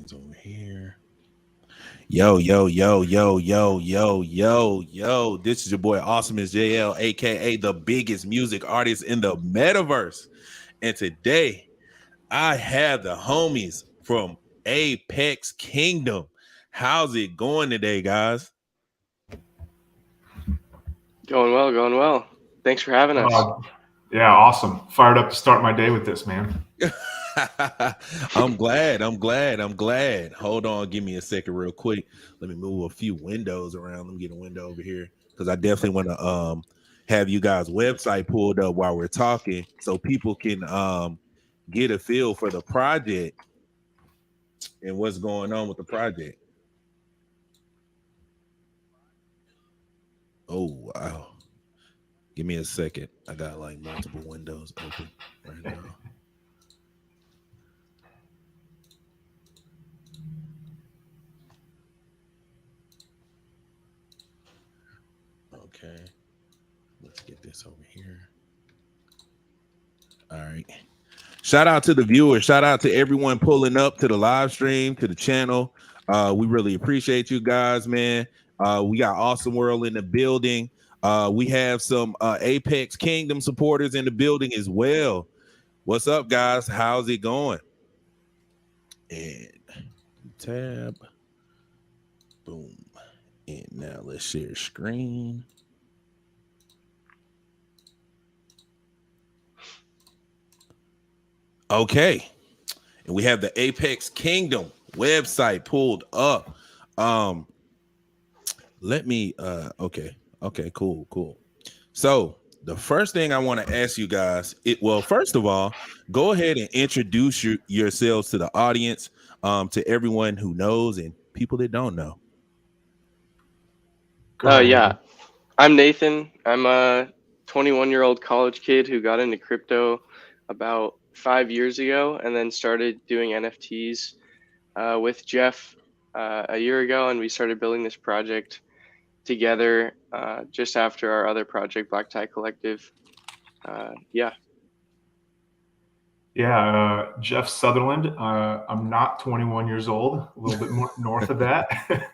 Things over here. Yo, yo, yo, yo, yo, yo, yo, yo. This is your boy Awesomeisjayell, aka the biggest music artist in the metaverse. And today I have the homies from Apex Kingdom. How's it going today, guys? Going well, going well. Thanks for having us. Yeah, awesome. Fired up to start my day with this, man. I'm glad. I'm glad. I'm glad. Hold on. Give me a second, real quick. Let me move a few windows around. Let me get a window over here because I definitely want to have you guys' website pulled up while we're talking so people can get a feel for the project and what's going on with the project. Oh, wow. Give me a second. I got like multiple windows open right now. Okay. Let's get this over here. All right. Shout out to the viewers. Shout out to everyone pulling up to the live stream, to the channel. We really appreciate you guys, man. We got Awesome World in the building. We have some Apex Kingdom supporters in the building as well. What's up, guys? How's it going? And tab. Boom. And now let's share screen. Okay. And we have the Apex Kingdom website pulled up. Let me okay, cool. So the first thing I want to ask you guys, first of all, go ahead and introduce yourselves to the audience, to everyone who knows and people that don't know. Yeah, I'm Nathan. I'm a 21-year-old college kid who got into crypto about 5 years ago and then started doing NFTs with Jeff a year ago, and we started building this project together just after our other project, Black Tie Collective. Yeah. Yeah, Jeff Sutherland. I'm not 21 years old, a little bit more north of that.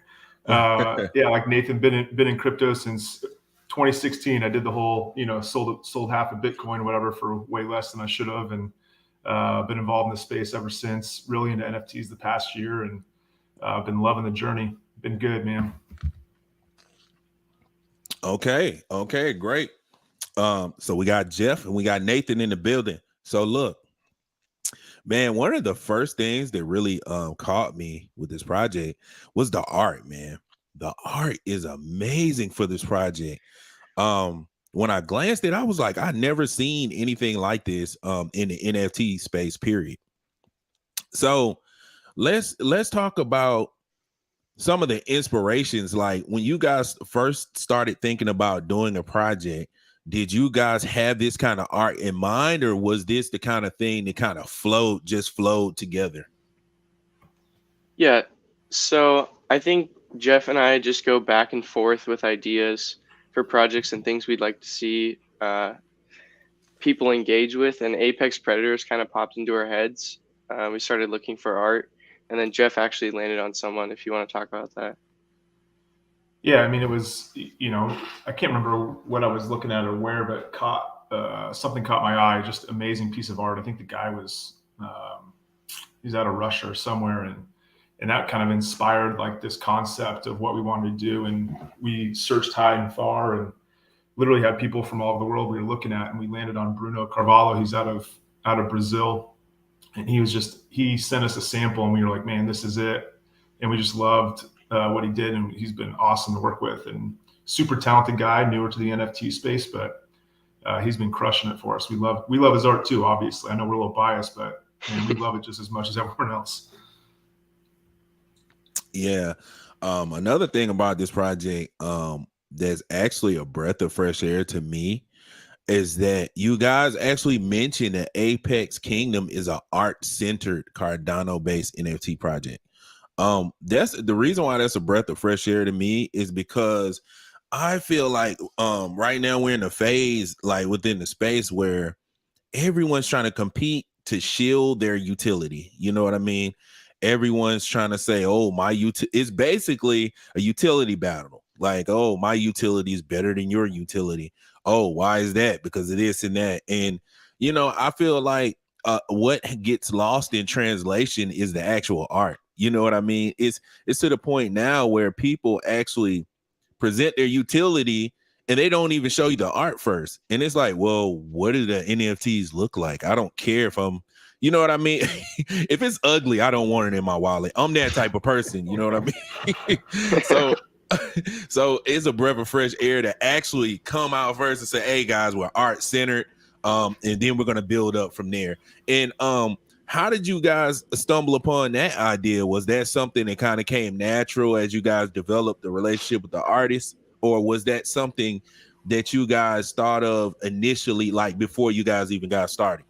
Yeah, like Nathan, been in crypto since 2016. I did the whole, sold half a Bitcoin, whatever, for way less than I should have, and been involved in the space ever since. Really into NFTs the past year, and been loving the journey. Been good, man. Okay, great. So we got Jeff and we got Nathan in the building. So look, man, one of the first things that really caught me with this project was the art, man. The art is amazing for this project. When I glanced at it, I was like, I never seen anything like this in the NFT space, period. So let's talk about some of the inspirations. Like when you guys first started thinking about doing a project, did you guys have this kind of art in mind, or was this the kind of thing that kind of flowed together? Yeah. So I think Jeff and I just go back and forth with ideas for projects and things we'd like to see people engage with, and Apex Predators kind of popped into our heads. We started looking for art, and then Jeff actually landed on someone. If you want to talk about that. Yeah, I mean, it was, I can't remember what I was looking at or where, but something caught my eye. Just amazing piece of art. I think the guy was, he's out of Russia or somewhere, and that kind of inspired like this concept of what we wanted to do. And we searched high and far, and literally had people from all over the world we were looking at, and we landed on Bruno Carvalho. He's out of Brazil, and he sent us a sample, and we were like, man, this is it. And we just loved what he did, and he's been awesome to work with, and super talented guy, newer to the NFT space, but he's been crushing it for us. We love his art too, obviously. I know we're a little biased, but we love it just as much as everyone else. Yeah. Another thing about this project that's actually a breath of fresh air to me is that you guys actually mentioned that Apex Kingdom is an art-centered Cardano based NFT project. That's the reason why that's a breath of fresh air to me, is because I feel like right now we're in a phase like within the space where everyone's trying to compete to shield their utility. You know what I mean? everyone's trying to say, oh, it's basically a utility battle. Like, oh, my utility is better than your utility. Oh, why is that? Because of this and that. And, you know, I feel like what gets lost in translation is the actual art. You know what I mean? It's to the point now where people actually present their utility and they don't even show you the art first. And it's like, well, what do the NFTs look like? I don't care if you know what I mean? If it's ugly, I don't want it in my wallet. I'm that type of person. You know what I mean? So it's a breath of fresh air to actually come out first and say, hey guys, we're art centered. And then we're going to build up from there. And how did you guys stumble upon that idea? Was that something that kind of came natural as you guys developed the relationship with the artist? Or was that something that you guys thought of initially, like before you guys even got started?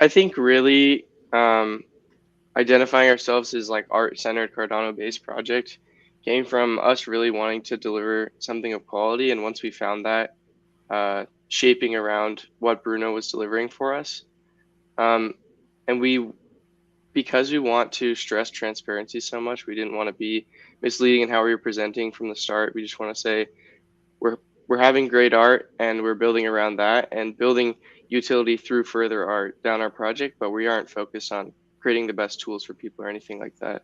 I think really identifying ourselves as like art-centered Cardano-based project came from us really wanting to deliver something of quality. And once we found that, shaping around what Bruno was delivering for us. And because we want to stress transparency so much, we didn't want to be misleading in how we were presenting from the start. We just want to say we're having great art and we're building around that and building utility through further art down our project, but we aren't focused on creating the best tools for people or anything like that.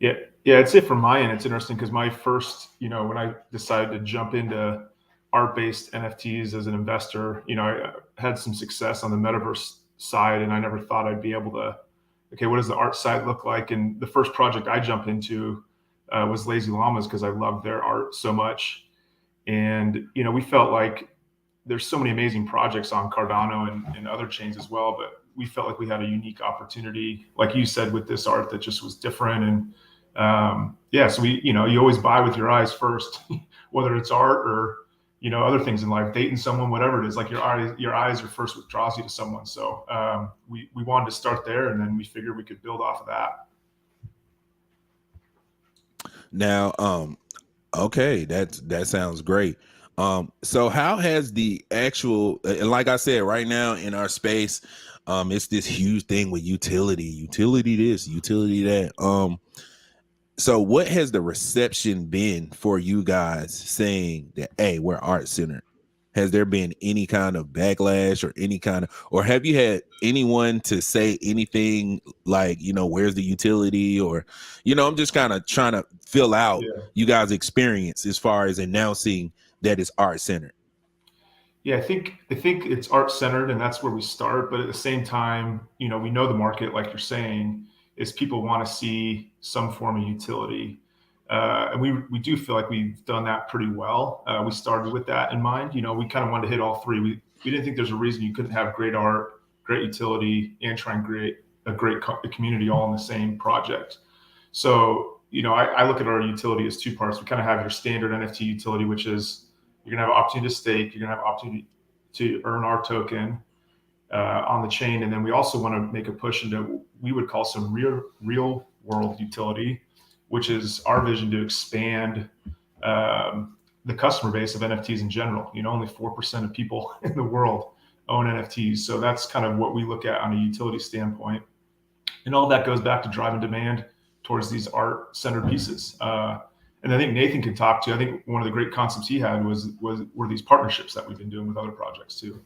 Yeah, I'd say from my end, it's interesting because my first, when I decided to jump into art-based NFTs as an investor, I had some success on the metaverse side, and I never thought I'd be able to, okay, what does the art side look like? And the first project I jumped into was Lazy Llamas because I loved their art so much. And, we felt like there's so many amazing projects on Cardano and other chains as well, but we felt like we had a unique opportunity, like you said, with this art that just was different. And so you always buy with your eyes first, whether it's art or, other things in life, dating someone, whatever it is, like your eyes are first what draws you to someone. So we wanted to start there, and then we figured we could build off of that. Now, okay, that sounds great. So how has the actual, and like I said, right now in our space, it's this huge thing with utility this, utility that. So what has the reception been for you guys saying that, hey, we're art centered? Has there been any kind of backlash or have you had anyone to say anything like, where's the utility? Or, I'm just kind of trying to fill out you guys' experience as far as announcing that it's art centered. Yeah, I think it's art centered, and that's where we start. But at the same time, we know the market, like you're saying, is people want to see some form of utility. And we do feel like we've done that pretty well. We started with that in mind. We kind of wanted to hit all three. We didn't think there's a reason you couldn't have great art, great utility, and try and create a great community all in the same project. So, I look at our utility as two parts. We kind of have your standard NFT utility, which is you're going to have an opportunity to stake. You're going to have an opportunity to earn our token on the chain. And then we also want to make a push into we would call some real world utility, which is our vision to expand the customer base of NFTs in general. Only 4% of people in the world own NFTs. So that's kind of what we look at on a utility standpoint. And all that goes back to driving demand towards these art-centered pieces. And I think Nathan can talk to. I think one of the great concepts he had were these partnerships that we've been doing with other projects too.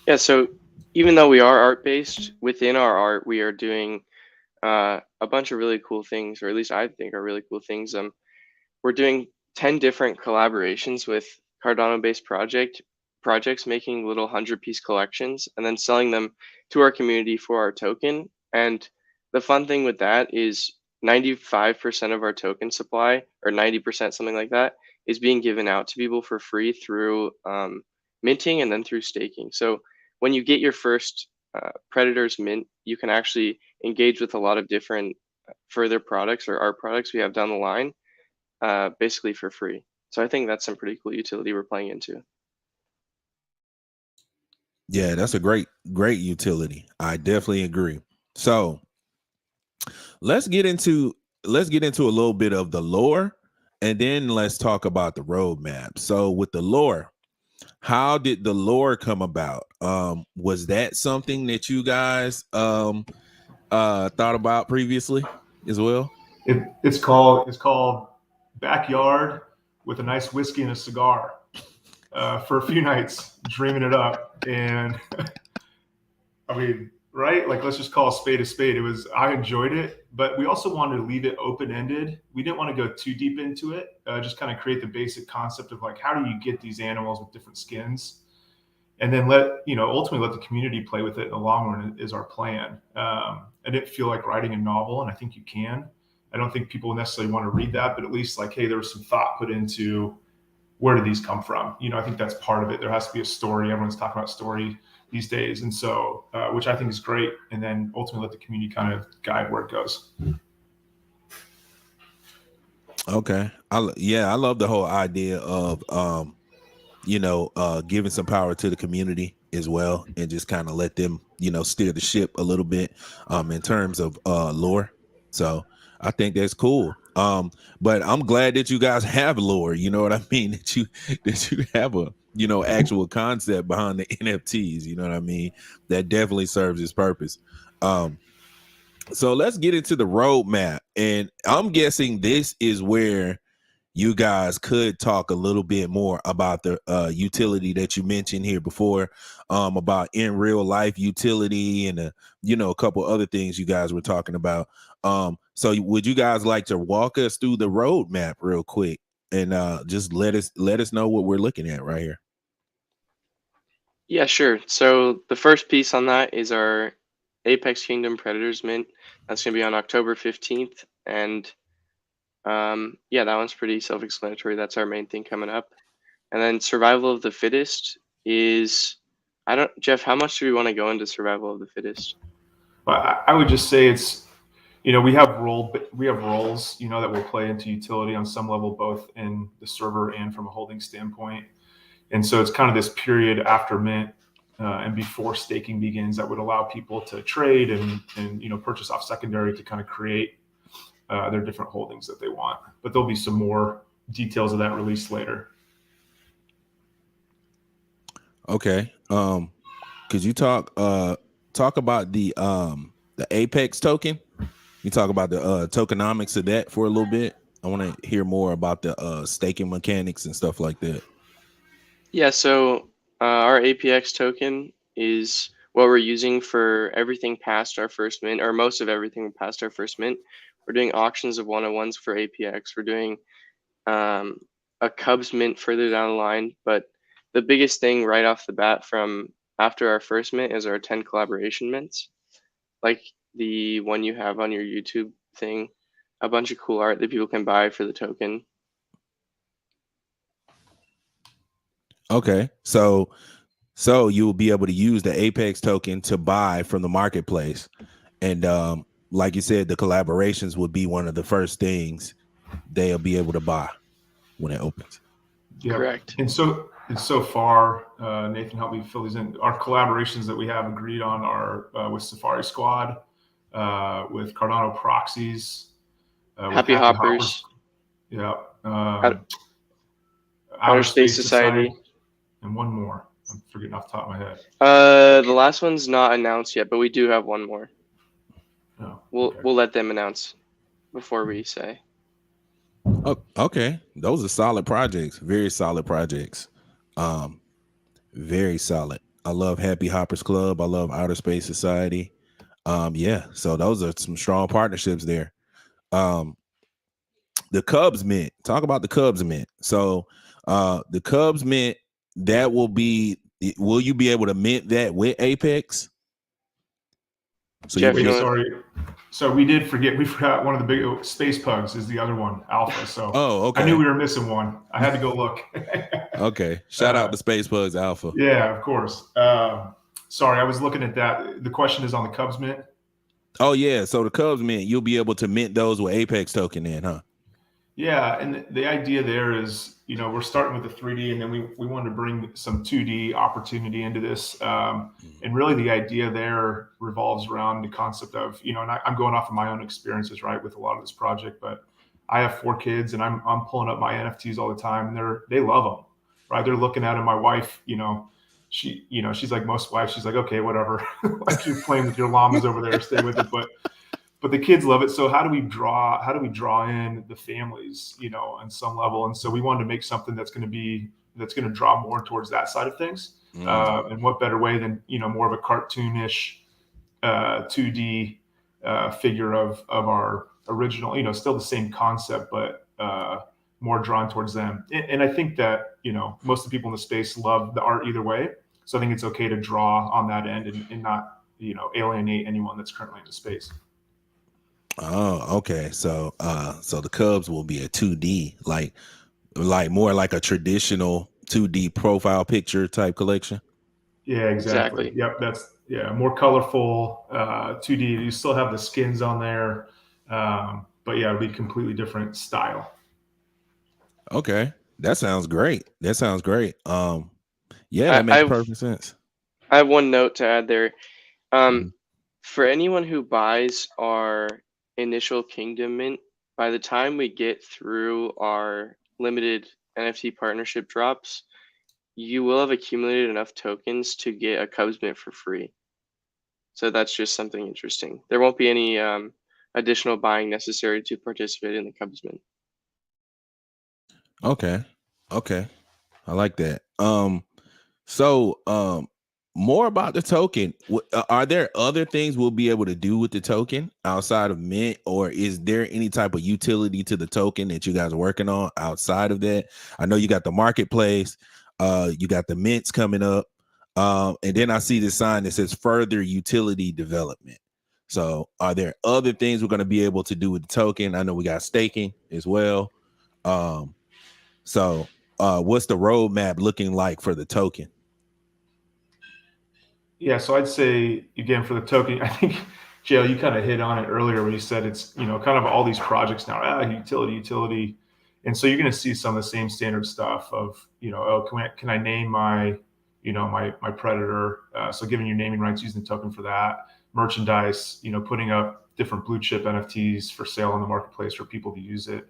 Yeah, so even though we are art-based, within our art, we are doing a bunch of really cool things, or at least I think are really cool things. We're doing 10 different collaborations with Cardano-based projects, making little 100-piece collections and then selling them to our community for our token. And the fun thing with that is 95% of our token supply, or 90%, something like that, is being given out to people for free through minting and then through staking. So when you get your first Predators mint, you can actually engage with a lot of different further products or art products we have down the line, basically for free. So I think that's some pretty cool utility we're playing into. Yeah, that's a great utility. I definitely agree. So let's get into a little bit of the lore, and then let's talk about the roadmap. So with the lore, how did the lore come about? Was that something that you guys thought about previously as well? It's called Backyard with a nice whiskey and a cigar for a few nights, dreaming it up. And I mean, right? Like, let's just call a spade a spade. I enjoyed it, but we also wanted to leave it open ended. We didn't want to go too deep into it. Just kind of create the basic concept of like, how do you get these animals with different skins? And then ultimately let the community play with it in the long run is our plan. I didn't feel like writing a novel, and I think you can. I don't think people necessarily want to read that, but at least like, hey, there was some thought put into where did these come from? I think that's part of it. There has to be a story. Everyone's talking about story these days. And so, which I think is great. And then ultimately let the community kind of guide where it goes. Okay. I love the whole idea of, giving some power to the community as well, and just kind of let them, steer the ship a little bit, in terms of, lore. So I think that's cool. But I'm glad that you guys have lore, you know what I mean? That you have a, actual concept behind the NFTs, you know what I mean? That definitely serves its purpose. So let's get into the roadmap. And I'm guessing this is where you guys could talk a little bit more about the utility that you mentioned here before, about in real life utility and a couple other things you guys were talking about. So would you guys like to walk us through the roadmap real quick and just let us know what we're looking at right here? Yeah, sure. So the first piece on that is our Apex Kingdom Predators Mint. That's going to be on October 15th. And yeah, that one's pretty self-explanatory. That's our main thing coming up. And then Survival of the Fittest is, Jeff, how much do we want to go into Survival of the Fittest? But I would just say it's, we have roles, that will play into utility on some level, both in the server and from a holding standpoint. And so it's kind of this period after mint and before staking begins that would allow people to trade and purchase off secondary to kind of create their different holdings that they want. But there'll be some more details of that released later. Okay. Could you talk about the Apex token? You talk about the tokenomics of that for a little bit. I want to hear more about the staking mechanics and stuff like that. Yeah, so our APX token is what we're using for everything past our first mint, or most of everything past our first mint. We're doing auctions of 101s for APX. We're doing a Cubs mint further down the line. But the biggest thing right off the bat from after our first mint is our 10 collaboration mints. Like the one you have on your YouTube thing, a bunch of cool art that people can buy for the token. Okay, so you will be able to use the Apex token to buy from the marketplace, and like you said, the collaborations would be one of the first things they'll be able to buy when it opens. Yep. Correct. And so far, Nathan, help me fill these in. Our collaborations that we have agreed on are with Safari Squad, with Cardano Proxies, Happy Hoppers. Yeah. Outer Space Society. And one more. I'm forgetting off the top of my head. The last one's not announced yet, but we do have one more. Oh, we'll let them announce before we say. Oh, okay. Those are solid projects. Very solid projects. Very solid. I love Happy Hoppers Club. I love Outer Space Society. Yeah. So those are some strong partnerships there. The Cubs mint. Talk about the Cubs mint. So the Cubs mint, will you be able to mint that with Apex? So Jeff, sorry. So we forgot one of the big Space Pugs is the other one, Alpha. So okay. I knew we were missing one. I had to go look. Okay. Shout out to Space Pugs Alpha. Yeah, of course. Sorry, I was looking at that. The question is on the Cubs mint. Oh yeah. So the Cubs mint, you'll be able to mint those with Apex token then, huh? Yeah, and the idea there is, we're starting with the 3D, and then we wanted to bring some 2D opportunity into this. And really the idea there revolves around the concept of, and I'm going off of my own experiences, right, with a lot of this project, but I have 4 kids and I'm pulling up my NFTs all the time, and they love them, right? They're looking at them. My wife, she, you know, she's like most wives. She's like, okay, whatever. Like, you're playing with your llamas over there, stay with it. But the kids love it. So how do we draw in the families, you know, on some level? And so we wanted to make something that's going to draw more towards that side of things. And what better way than, you know, more of a cartoonish 2D figure of our original, you know, still the same concept, but more drawn towards them. And I think that, you know, most of the people in the space love the art either way. So I think it's okay to draw on that end and not, you know, alienate anyone that's currently in the space. Oh, okay. So so the Cubs will be a 2D, like more like a traditional 2D profile picture type collection. Yeah, exactly. Yep, that's more colorful 2D. You still have the skins on there, but yeah, it'll be completely different style. Okay, that sounds great. That sounds great. Yeah, that makes perfect sense. I have one note to add there. Mhm. For anyone who buys our initial Kingdom Mint, by the time we get through our limited NFT partnership drops, you will have accumulated enough tokens to get a Cubs Mint for free. So that's just something interesting. There won't be any additional buying necessary to participate in the Cubs Mint. Okay. Okay. I like that. So more about the token. Are there other things we'll be able to do with the token outside of mint, or is there any type of utility to the token that you guys are working on outside of that? I know you got the marketplace, you got the mints coming up, and then I see this sign that says further utility development. So are there other things we're going to be able to do with the token? I know we got staking as well. So what's the roadmap looking like for the token? Yeah, so I'd say, again, for the token, I think, Jayell, you kind of hit on it earlier when you said it's, you know, kind of all these projects now, utility. And so you're going to see some of the same standard stuff of, you know, oh, can I name my, you know, my predator? So giving your naming rights, using the token for that. Merchandise, you know, putting up different blue chip NFTs for sale on the marketplace for people to use it.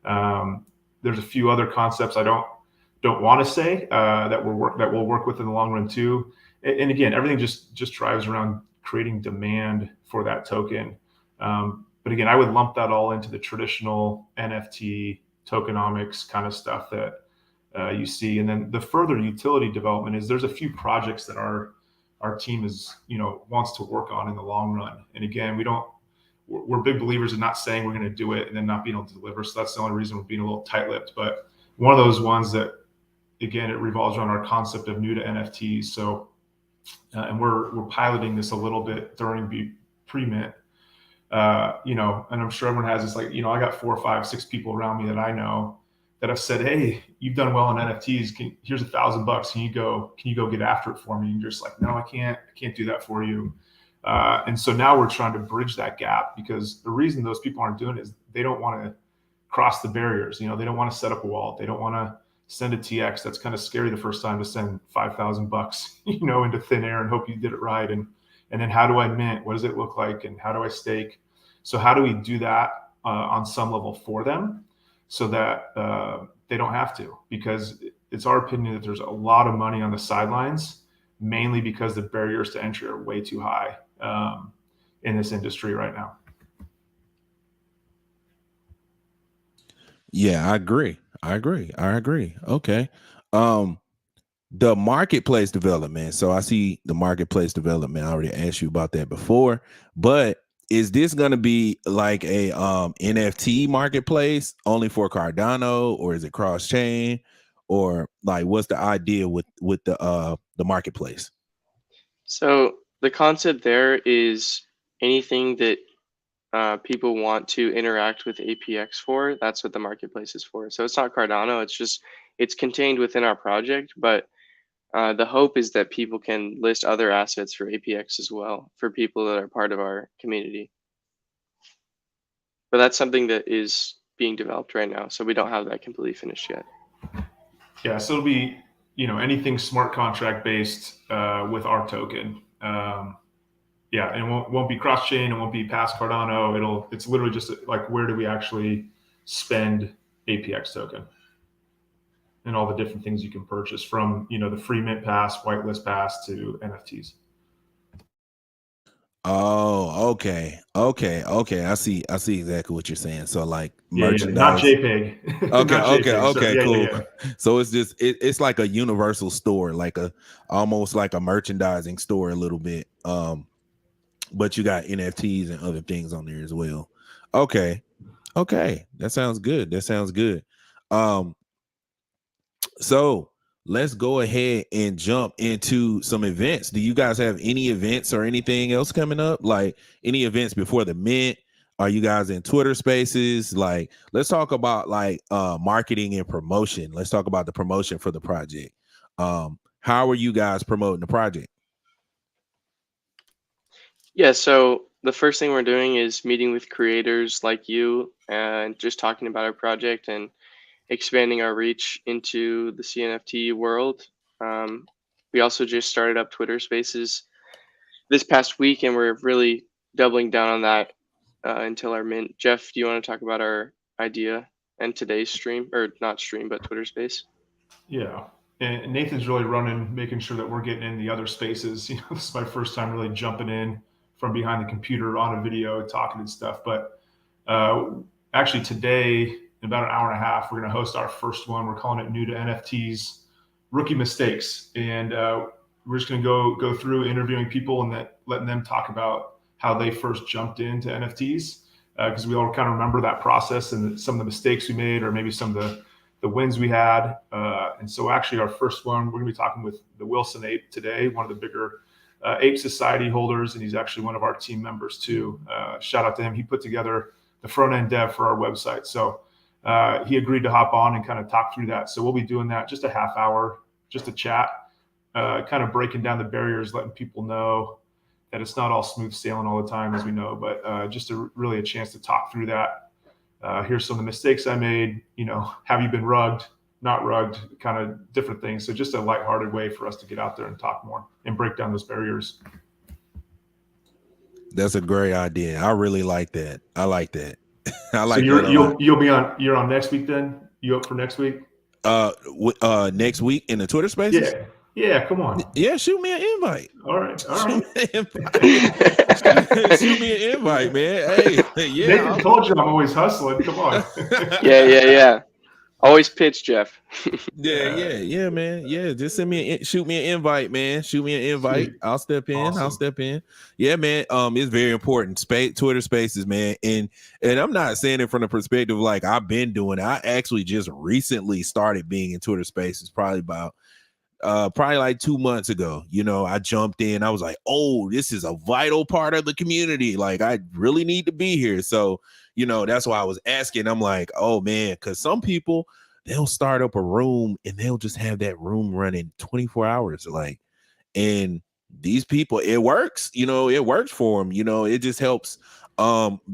There's a few other concepts I don't want to say that we'll work with in the long run too. And again, everything just drives around creating demand for that token. But again, I would lump that all into the traditional NFT tokenomics kind of stuff that you see. And then the further utility development is there's a few projects that our team is, you know, wants to work on in the long run. And again, we're big believers in not saying we're going to do it and then not being able to deliver. So that's the only reason we're being a little tight-lipped. But one of those ones that, again, it revolves around our concept of new to NFTs. So and we're piloting this a little bit during pre-mint, you know, and I'm sure everyone has this, like, you know, I got 4, 5, 6 people around me that I know that have said, hey, you've done well in NFTs. Here's $1,000. Can you go get after it for me? And you're just like, no, I can't do that for you. And so now we're trying to bridge that gap, because the reason those people aren't doing it is they don't want to cross the barriers. You know, they don't want to set up a wallet. They don't want to send a TX. That's kind of scary the first time to send $5,000, you know, into thin air and hope you did it right. And then how do I mint? What does it look like? And how do I stake? So how do we do that on some level for them so that they don't have to? Because it's our opinion that there's a lot of money on the sidelines, mainly because the barriers to entry are way too high in this industry right now. Yeah, I agree. Okay. The marketplace development. So I see the marketplace development. I already asked you about that before, but is this going to be like a NFT marketplace only for Cardano, or is it cross chain, or like what's the idea with the marketplace? So the concept there is anything that people want to interact with APX for, that's what the marketplace is for. So it's not Cardano, it's contained within our project, but the hope is that people can list other assets for APX as well for people that are part of our community. But that's something that is being developed right now, so we don't have that completely finished yet. Yeah, so it'll be, you know, anything smart contract based with our token. Yeah, and it won't be cross chain. It won't be past Cardano. It's literally just like, where do we actually spend APX token? and all the different things you can purchase from, the free mint pass, whitelist pass to NFTs. Oh, okay. I see exactly what you're saying. So like Not merchandise. JPEG. Okay, Not okay, JPEG. So, okay, cool. yeah. So it's just it's like a universal store, like almost like a merchandising store a little bit. But you got NFTs and other things on there as well. Okay. That sounds good. Um, so let's go ahead and jump into some events. Do you guys have any events or anything else coming up? Like any events before the mint? Are you guys in Twitter spaces? Like, let's talk about like marketing and promotion. Let's talk about the promotion for the project. How are you guys promoting the project? Yeah, so the first thing we're doing is meeting with creators like you and just talking about our project and expanding our reach into the CNFT world. We also just started up Twitter Spaces this past week, and we're really doubling down on that until our mint. Jeff, do you want to talk about our idea and today's stream, or not stream, but Twitter Space? Yeah. And Nathan's really making sure that we're getting in the other spaces. This is my first time really jumping in from behind the computer on a video, talking and stuff. But actually today, in about an hour and a half, we're going to host our first one. We're calling it New to NFTs, Rookie Mistakes. And we're just going to go through interviewing people and letting them talk about how they first jumped into NFTs. Because we all kind of remember that process and some of the mistakes we made, or maybe some of the wins we had. And so actually our first one, we're going to be talking with the Wilson Ape today, one of the bigger Ape Society holders, and he's actually one of our team members too. Shout out to him. He put together the front end dev for our website. So he agreed to hop on and kind of talk through that. So we'll be doing that just a half hour, just a chat, kind of breaking down the barriers, letting people know that it's not all smooth sailing all the time, as we know, but just really a chance to talk through that. Here's some of the mistakes I made, have you been rugged, not rugged, kind of different things. So just a lighthearted way for us to get out there and talk more and break down those barriers. That's a great idea. I really like that. I like that. So you're on next week then? You up for next week? Next week in the Twitter spaces? Yeah, come on. Yeah, shoot me an invite. All right. Shoot me an invite, man. Hey, yeah. Nathan told you I'm always hustling. Come on. Yeah. Always pitch, Jeff. Yeah, man. Yeah, just shoot me an invite, man. Shoot me an invite. Sweet. I'll step in. Awesome. I'll step in. Yeah, man. It's very important. Twitter spaces, man. And I'm not saying it from the perspective like I've been doing it. I actually just recently started being in Twitter spaces, probably like 2 months ago. I jumped in. I was like, oh, this is a vital part of the community. Like, I really need to be here. So, that's why I was asking. I'm like, oh man, because some people, they'll start up a room and they'll just have that room running 24 hours. Like, and these people, it works, it works for them. It just helps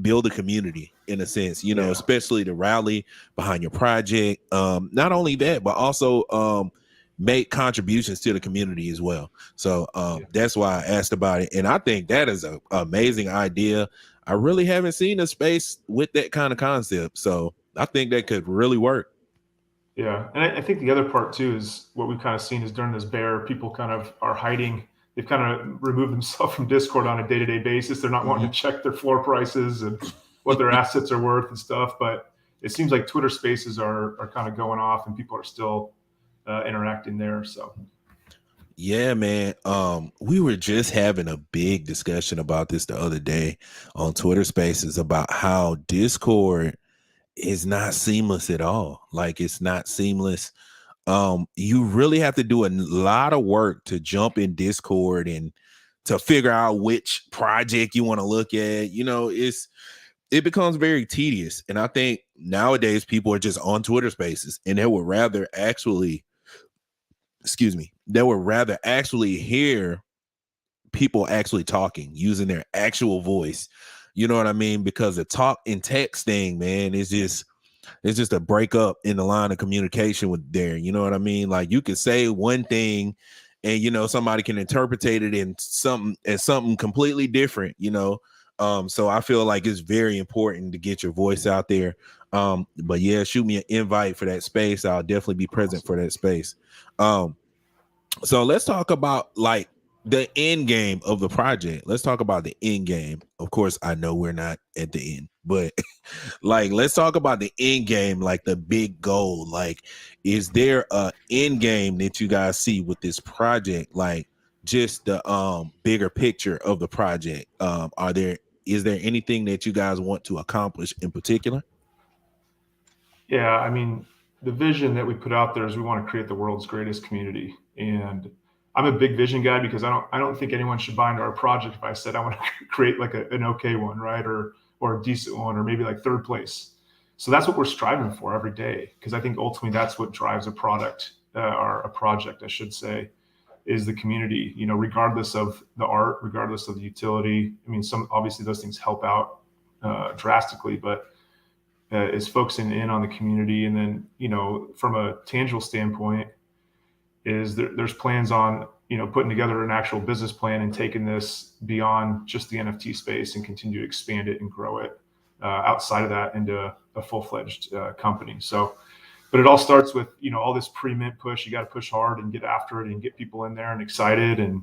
build a community in a sense, especially to rally behind your project. Not only that, but also make contributions to the community as well. So that's why I asked about it. And I think that is an amazing idea. I really haven't seen a space with that kind of concept. So I think that could really work. Yeah. And I think the other part too is what we've kind of seen is during this bear, people kind of are hiding. They've kind of removed themselves from Discord on a day-to-day basis. They're not wanting to check their floor prices and what their assets are worth and stuff. But it seems like Twitter spaces are kind of going off and people are still interacting there. So yeah, man. We were just having a big discussion about this the other day on Twitter spaces about how Discord is not seamless at all. Like, it's not seamless. You really have to do a lot of work to jump in Discord and to figure out which project you want to look at. It becomes very tedious. And I think nowadays people are just on Twitter spaces and they would rather actually hear people actually talking, using their actual voice. You know what I mean? Because the talk and text thing, man, is just a breakup in the line of communication with there. You know what I mean? Like, you can say one thing and somebody can interpret it in something completely different, So I feel like it's very important to get your voice out there. But yeah, shoot me an invite for that space. I'll definitely be present for that space. So let's talk about like the end game of the project. Let's talk about the end game. Of course, I know we're not at the end, but like let's talk about the end game, like the big goal. Like, is there a end game that you guys see with this project? Like just the bigger picture of the project. Is there anything that you guys want to accomplish in particular? Yeah, I mean, the vision that we put out there is we want to create the world's greatest community. And I'm a big vision guy because I don't think anyone should buy into our project if I said I want to create like an okay one, right? Or a decent one, or maybe like third place. So that's what we're striving for every day, because I think ultimately that's what drives a product, or a project, I should say, is the community, you know, regardless of the art, regardless of the utility. I mean, obviously those things help out drastically, but is focusing in on the community. And then, you know, from a tangible standpoint, there's plans on, you know, putting together an actual business plan and taking this beyond just the NFT space and continue to expand it and grow it outside of that into a full-fledged company. So, but it all starts with, you know, all this pre-mint push. You got to push hard and get after it and get people in there and excited, and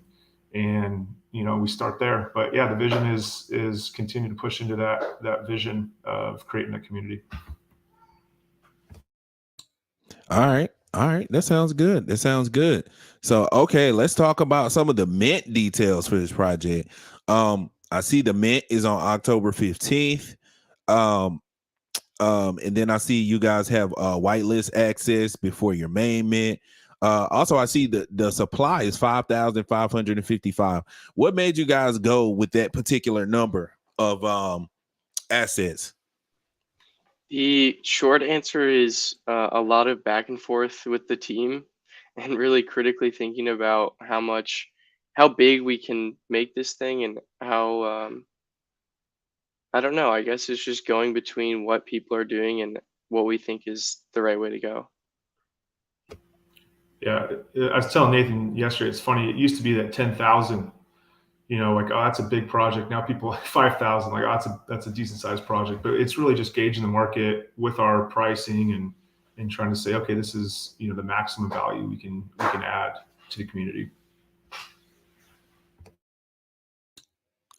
you know, we start there. But yeah, the vision is continue to push into that vision of creating a community. All right. That sounds good. So, okay, let's talk about some of the mint details for this project. I see the mint is on October 15th. And then I see you guys have whitelist access before your main mint. Also, I see the supply is 5,555. What made you guys go with that particular number of assets? The short answer is a lot of back and forth with the team and really critically thinking about how big we can make this thing, and how, I don't know, I guess it's just going between what people are doing and what we think is the right way to go. Yeah, I was telling Nathan yesterday, it's funny, it used to be that 10,000, you know, like, oh, that's a big project. Now people like 5,000, like, oh, that's a decent sized project. But it's really just gauging the market with our pricing and trying to say, okay, this is, you know, the maximum value we can add to the community.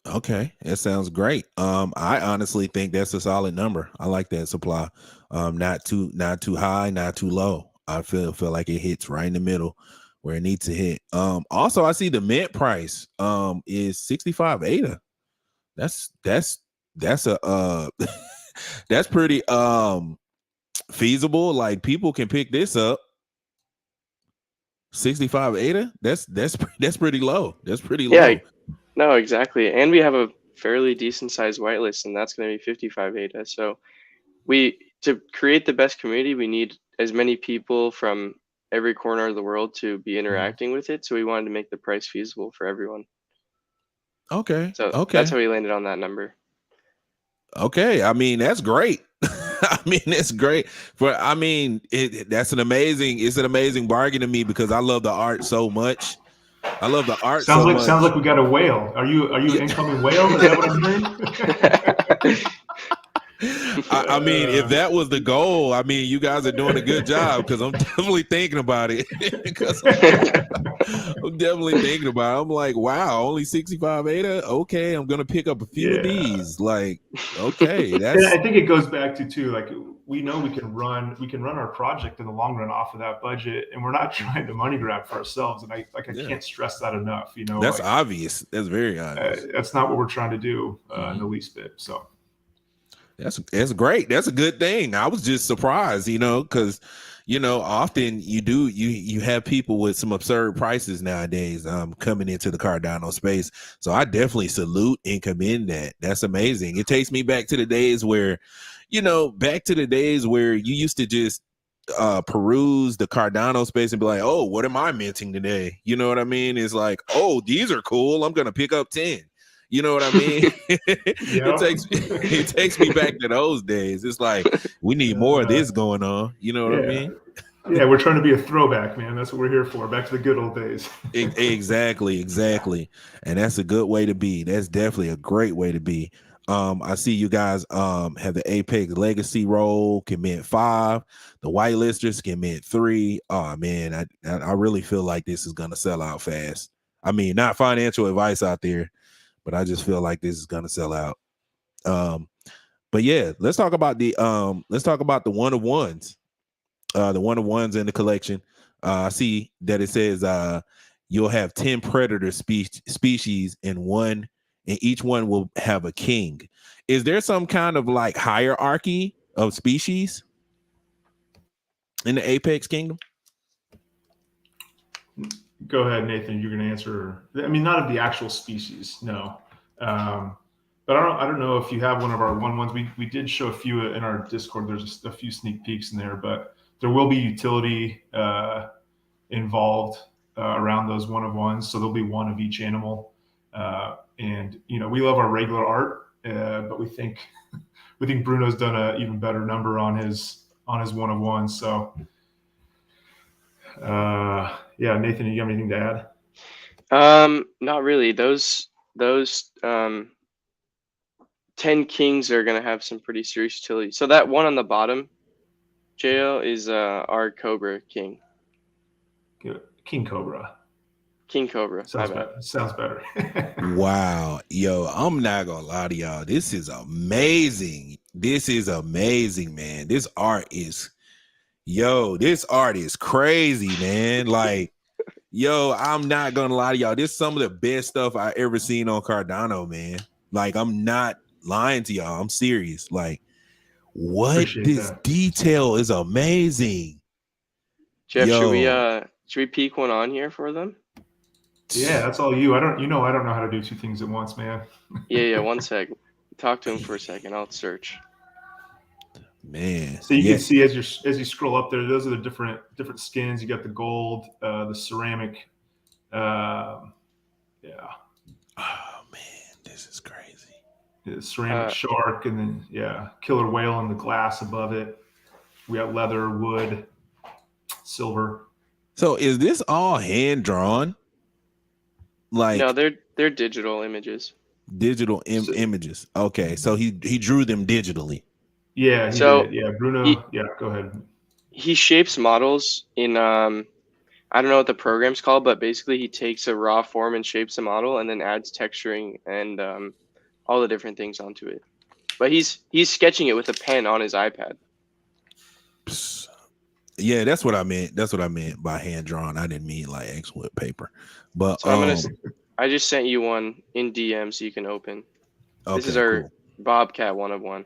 Okay, that sounds great. I honestly think that's a solid number. I like that supply. Not too high, not too low. I feel like it hits right in the middle where it needs to hit. Also I see the mint price is 65 ADA. That's a that's pretty feasible. Like people can pick this up. 65 ADA. That's pretty low. That's pretty low. Yeah, no, exactly. And we have a fairly decent sized whitelist, and that's going to be 55 ADA. So to create the best community, we need as many people from every corner of the world to be interacting with it. So we wanted to make the price feasible for everyone. Okay. So that's how we landed on that number. Okay. I mean, that's great. I mean, that's great. It's an amazing bargain to me because I love the art so much. I love the art so much. Sounds like we got a whale. Are you an incoming whale? Is that what I'm hearing? I mean, if that was the goal, I mean, you guys are doing a good job because I'm definitely thinking about it. I'm definitely thinking about it. I'm like, wow, only 65 ADA. Okay, I'm gonna pick up a few of these. Like, okay, that's. And I think it goes back to like we know we can run our project in the long run off of that budget, and we're not trying to money grab for ourselves. And I can't stress that enough. You know, that's obvious. That's very obvious. That's not what we're trying to do in the least bit. So. That's great. That's a good thing. I was just surprised, you know, because you know, often you have people with some absurd prices nowadays coming into the Cardano space. So I definitely salute and commend that. That's amazing. It takes me back to the days where, you know, you used to just peruse the Cardano space and be like, oh, what am I minting today? You know what I mean? It's like, oh, these are cool. I'm gonna pick up 10. You know what I mean? It takes me back to those days. It's like we need more of this going on. You know what I mean? Yeah, we're trying to be a throwback, man. That's what we're here for. Back to the good old days. Exactly. And that's a good way to be. That's definitely a great way to be. I see you guys have the Apex Legacy role can mint 5. The whitelisters can mint 3. Oh man, I really feel like this is gonna sell out fast. I mean, not financial advice out there, but I just feel like this is gonna sell out. But yeah, let's talk about the one of ones. The one of ones in the collection. I see that it says you'll have 10 predator species and each one will have a king. Is there some kind of like hierarchy of species in the Apex Kingdom? Go ahead, Nathan. You're going to answer. I mean, not of the actual species, no. But I don't know if you have one of our ones. We did show a few in our Discord. There's just a few sneak peeks in there, but there will be utility involved around those one of ones. So there'll be one of each animal. And we love our regular art, but we think Bruno's done an even better number on his one of ones. So yeah, Nathan, you got anything to add? Not really. Those 10 kings are gonna have some pretty serious utility. So that one on the bottom, JL, is our Cobra King. King Cobra. King Cobra. Sounds better. Wow. Yo, I'm not gonna lie to y'all. This is amazing. This is amazing, man. This art is crazy, man. Like, yo, I'm not gonna lie to y'all. This is some of the best stuff I ever seen on Cardano, man. Like, I'm not lying to y'all. I'm serious. Like, what? This detail is amazing. Jeff, should we peek one on here for them? Yeah, that's all you. I don't know how to do two things at once, man. Yeah. 1 sec. Talk to him for a second. I'll search. Man. So you can see as you scroll up there, those are the different skins. You got the gold, the ceramic. Yeah. Oh man, this is crazy. The ceramic shark, and then killer whale in the glass above it. We got leather, wood, silver. So is this all hand drawn? Like, no, they're digital images. Images. Okay, so he drew them digitally. Yeah, he did. Yeah, Bruno. Go ahead. He shapes models in I don't know what the program's called, but basically he takes a raw form and shapes a model and then adds texturing and all the different things onto it. But he's sketching it with a pen on his iPad. Yeah, that's what I meant. That's what I meant by hand drawn. I didn't mean like X wood paper. But so I just sent you one in DM so you can open. Okay, this is our Bobcat one of one.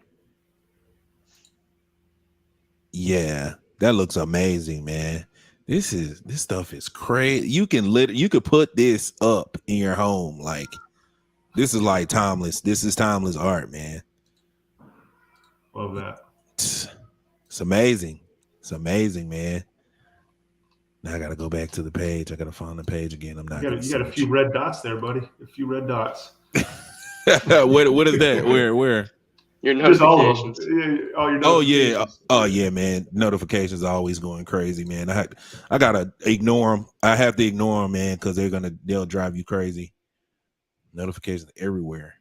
Yeah, that looks amazing, man. This stuff is crazy. You could put this up in your home. Like, this is like timeless. This is timeless art, man. Love that. It's amazing. It's amazing, man. Now I gotta go back to the page. I gotta find the page again. I'm not. You got a few red dots there, buddy. A few red dots. What is that? Where? Your notifications. All your notifications. Oh yeah, man. Notifications are always going crazy, man. I gotta ignore them. I have to ignore them, man, because they'll drive you crazy. Notifications everywhere.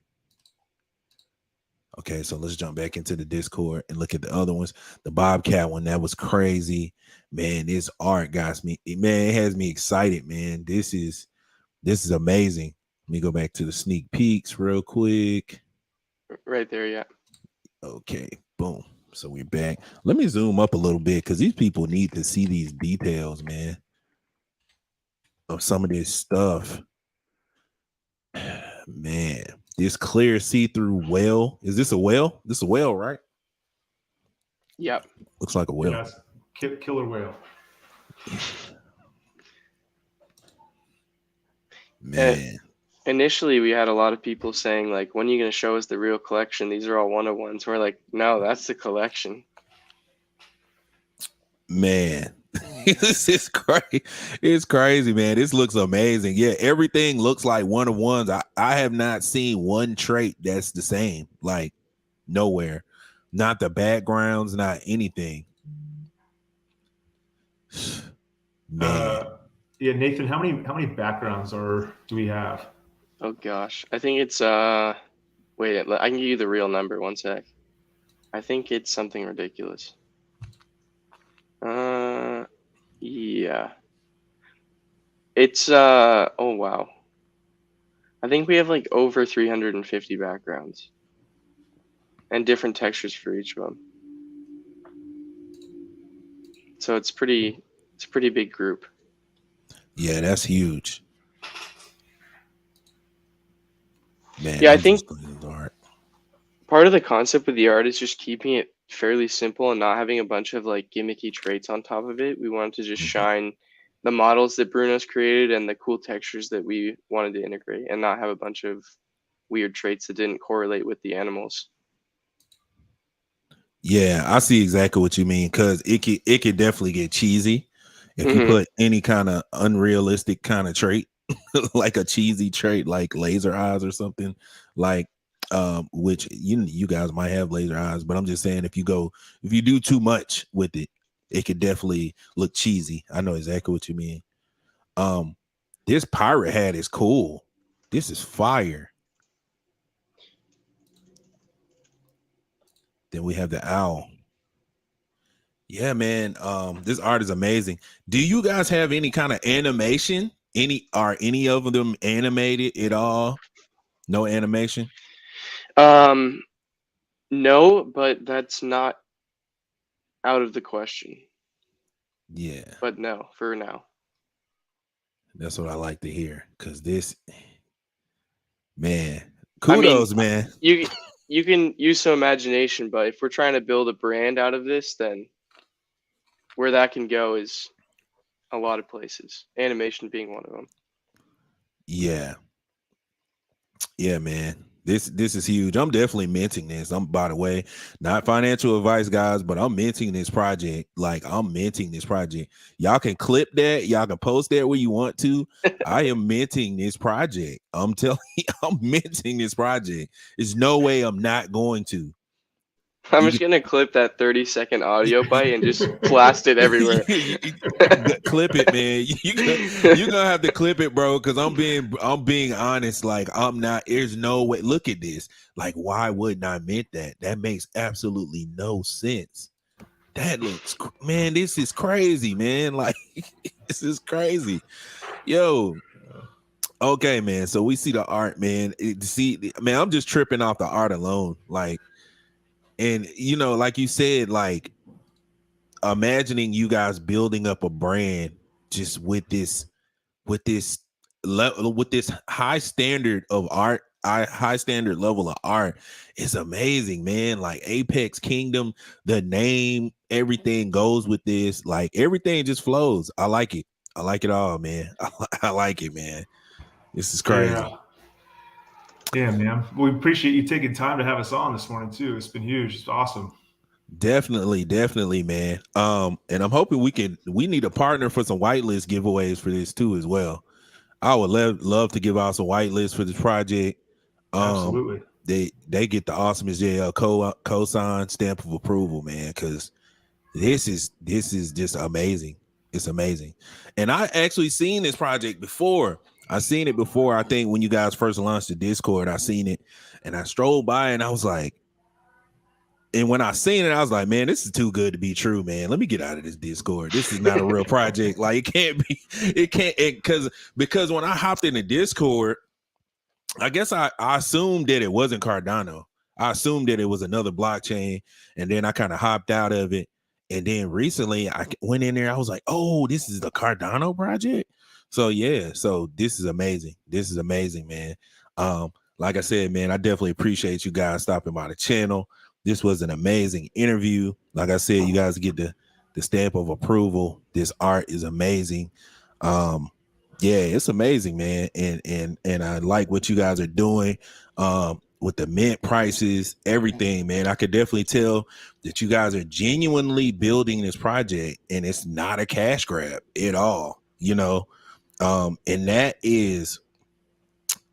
Okay, so let's jump back into the Discord and look at the other ones. The Bobcat one, that was crazy, man. This art got me, man. It has me excited, man. This is amazing. Let me go back to the sneak peeks real quick. Right there, yeah. Okay, boom. So we're back. Let me zoom up a little bit because these people need to see these details, man, of some of this stuff. Man, this clear see-through whale. Is this a whale? This is a whale, right? Yep. Looks like a whale. Yeah, killer whale. Man. Initially, we had a lot of people saying, like, when are you going to show us the real collection? These are all one-of-ones. We're like, no, that's the collection. Man, this is crazy. It's crazy, man. This looks amazing. Yeah, everything looks like one-of-ones. I have not seen one trait that's the same, like nowhere. Not the backgrounds, not anything. Man. Yeah, Nathan, how many backgrounds do we have? Oh gosh, I think it's wait, I can give you the real number. One sec. I think it's something ridiculous. Yeah. It's oh wow. I think we have like over 350 backgrounds and different textures for each of them. So it's a pretty big group. Yeah, that's huge. Man, Yeah, I think art. part of the concept with the art is just keeping it fairly simple and not having a bunch of like gimmicky traits on top of it. We wanted to just shine the models that Bruno's created and the cool textures that we wanted to integrate, and not have a bunch of weird traits that didn't correlate with the animals. Yeah, I see exactly what you mean, because it could definitely get cheesy if you put any kind of unrealistic kind of trait, like a cheesy trait like laser eyes or something, like which you guys might have laser eyes, but I'm just saying if you do too much with it, it could definitely look cheesy. I know exactly what you mean. This pirate hat is cool. This is fire. Then we have the owl. Yeah, man. This art is amazing. Do you guys have any kind of animation? Are any of them animated at all? No animation? No, but that's not out of the question. Yeah. But no, for now. That's what I like to hear. Cause this, man, kudos, man. You can use some imagination, but if we're trying to build a brand out of this, then where that can go is a lot of places. Animation being one of them. Yeah. Yeah, man. This is huge. I'm definitely minting this. By the way, not financial advice, guys, but I'm minting this project. Like, I'm minting this project. Y'all can clip that. Y'all can post that where you want to. I am minting this project. I'm telling you, I'm minting this project. There's no way I'm not going to. I'm just gonna clip that 30-second audio bite and just blast it everywhere. Clip it, man. You're gonna have to clip it, bro, because I'm being honest. Like, I'm not. There's no way. Look at this. Like, why wouldn't I mint that? That makes absolutely no sense. That looks, man. This is crazy, man. Like, this is crazy, yo. Okay, man. So we see the art, man. Man, I'm just tripping off the art alone. Like, and like you said, like, imagining you guys building up a brand just with this high standard of art, high standard level of art is amazing, man. Like Apex Kingdom, the name, everything goes with this. Like, everything just flows. I like it. I like it all, man. I like it, man. This is crazy. Yeah, man. We appreciate you taking time to have us on this morning too. It's been huge. It's awesome. Definitely, man. And I'm hoping we need a partner for some whitelist giveaways for this too as well. I would love to give out some whitelist for this project. Absolutely. They get the Awesomeisjayell cosign stamp of approval, man, because this is just amazing. It's amazing. And I actually seen this project before. I seen it before. I think when you guys first launched the Discord, I seen it and I strolled by and I was like, and when I seen it, I was like, man, this is too good to be true, man. Let me get out of this Discord. This is not a real project. Like, because when I hopped in the Discord, I guess I assumed that it wasn't Cardano. I assumed that it was another blockchain. And then I kind of hopped out of it. And then recently I went in there. I was like, oh, this is the Cardano project. So yeah, so this is amazing. This is amazing, man. Like I said, man, I definitely appreciate you guys stopping by the channel. This was an amazing interview. Like I said, you guys get the stamp of approval. This art is amazing. Yeah, it's amazing, man. And I like what you guys are doing with the mint prices, everything, man. I could definitely tell that you guys are genuinely building this project and it's not a cash grab at all, and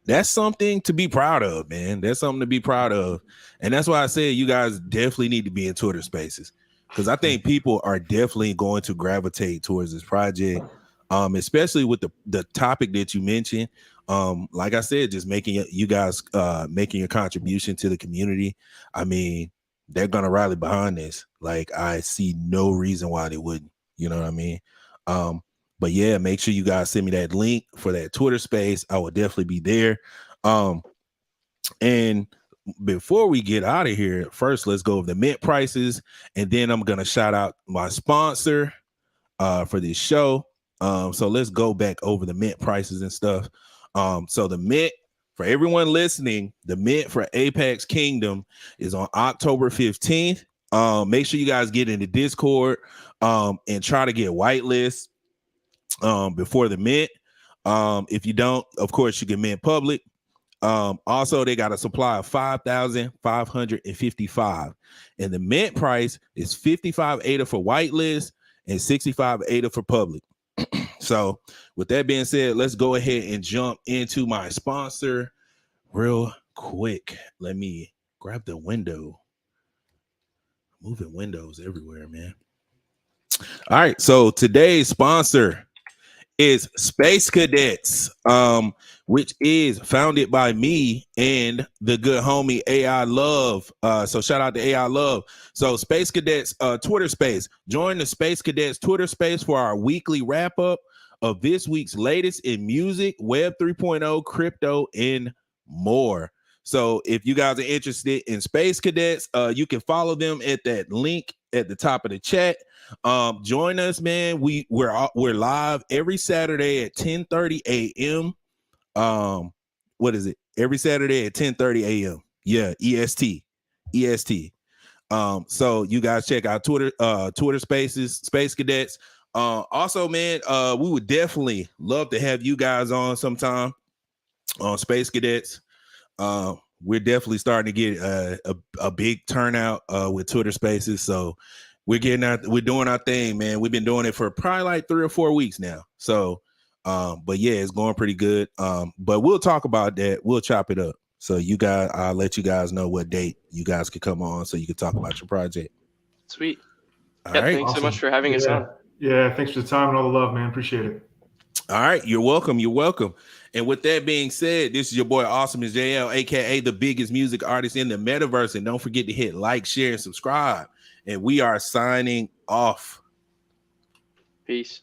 that's something to be proud of, man. That's something to be proud of. And that's why I said you guys definitely need to be in Twitter spaces, because I think people are definitely going to gravitate towards this project. especially with the topic that you mentioned. Like I said, just making you guys making your contribution to the community. I mean, they're gonna rally behind this. Like, I see no reason why they wouldn't. You know what I mean? But yeah, make sure you guys send me that link for that Twitter space. I will definitely be there. And before we get out of here, first let's go over the mint prices, and then I'm gonna shout out my sponsor for this show. So let's go back over the mint prices and stuff. So the mint, for everyone listening, the mint for Apex Kingdom is on October 15th. Make sure you guys get into Discord and try to get whitelist before the mint. If you don't, of course, you can mint public. Also, they got a supply of 5,555, and the mint price is 55 ADA for whitelist and 65 ADA for public. So with that being said, let's go ahead and jump into my sponsor real quick. Let me grab the window. Moving windows everywhere, man. All right, so today's sponsor is Space Cadets, which is founded by me and the good homie AI Love. So shout out to AI Love. So Space Cadets Twitter space. Join the Space Cadets Twitter space for our weekly wrap up of this week's latest in music, Web 3.0, crypto, and more. So if you guys are interested in Space Cadets, you can follow them at that link at the top of the chat. Join us, man. We're live every Saturday at 10:30 a.m. What is it? Every Saturday at 10:30 a.m. Yeah, EST. So you guys check out Twitter Spaces, Space Cadets. Also, man, we would definitely love to have you guys on sometime on Space Cadets. We're definitely starting to get a big turnout with Twitter Spaces. So we're doing our thing, man. We've been doing it for probably like 3 or 4 weeks now. So, but yeah, it's going pretty good. But we'll talk about that. We'll chop it up. So you guys, I'll let you guys know what date you guys could come on so you can talk about your project. Sweet. All yeah, right. Thanks so much for having us on. Yeah, thanks for the time and all the love, man. Appreciate it. All right, you're welcome. You're welcome. And with that being said, this is your boy Awesomeisjayell, aka the biggest music artist in the metaverse. And don't forget to hit like, share, and subscribe. And we are signing off. Peace.